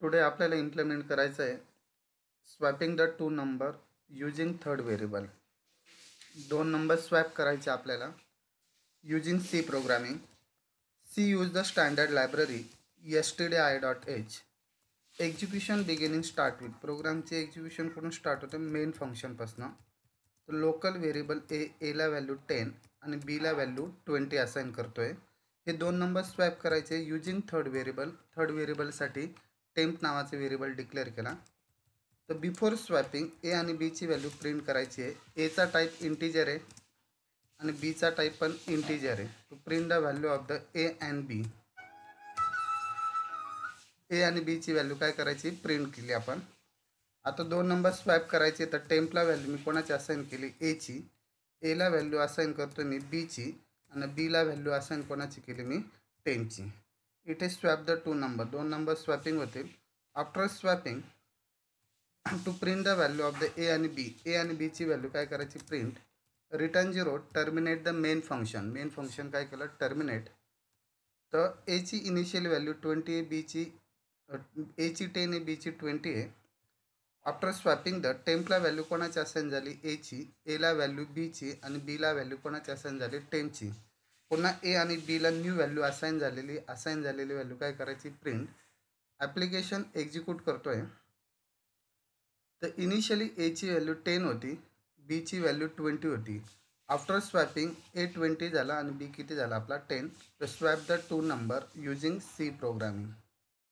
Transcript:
Today आपल्याला implement करायचं आहे swapping the two number using third variable. दोन नंबर स्वॅप करायचे आपल्याला using C programming. C use the standard library stdi.h. Execution beginning start with. प्रोग्रामचे execution करून start होते मेन फंक्शनपासून. तर लोकल व्हेरिएबल एला व्हॅल्यू 10 आणि बीला व्हॅल्यू 20 असाइन करतो आहे. हे दोन नंबर स्वॅप करायचे यूजिंग थर्ड व्हेरिएबल. थर्ड व्हेरिएबलसाठी टेम्प नावाचे व्हेरिएबल डिक्लेअर केला. तर बिफोर स्वॅपिंग ए आणि बीची व्हॅल्यू प्रिंट करायची आहे. एचा टाईप इंटिजर आहे आणि बीचा टाईप पण इंटिजर आहे. To print the value of the A and B. A आणि बीची व्हॅल्यू काय करायची प्रिंट केली आपण. आता दोन नंबर स्वॅप करायचे तर टेम्पला व्हॅल्यू मी कोणाची असाइन केली एची. एला व्हॅल्यू असाइन करतो मी बीची आणि बीला व्हॅल्यू असाइन कोणाची केली मी 10ची. इथे स्वॅप द टू नंबर. दोन नंबर स्वॅपिंग होतील. After swapping to print the value of the A आणि बी. ए आणि बीची व्हॅल्यू काय करायची print. Return 0 terminate the main function. Main function काय केलं टर्मिनेट. तर एची इनिशियल व्हॅल्यू 20 आहे, बीची एची 10 आहे, बीची 20 आहे. After swapping the Templar value कोणाची असाइन झाली एची, एला व्हॅल्यू बीची आणि बीला व्हॅल्यू कोणाची असाइन झाली 10ची. पुन्हा ए आणि बीला न्यू व्हॅल्यू असाइन झालेली व्हॅल्यू काय करायची प्रिंट. ॲप्लिकेशन एक्झिक्यूट करतो आहे. तर इनिशियली एची व्हॅल्यू 10 होती, बीची व्हॅल्यू 20 होती. आफ्टर स्वॅपिंग ए 20 झाला आणि बी किती झाला आपला 10. तर swap the two number using C programming.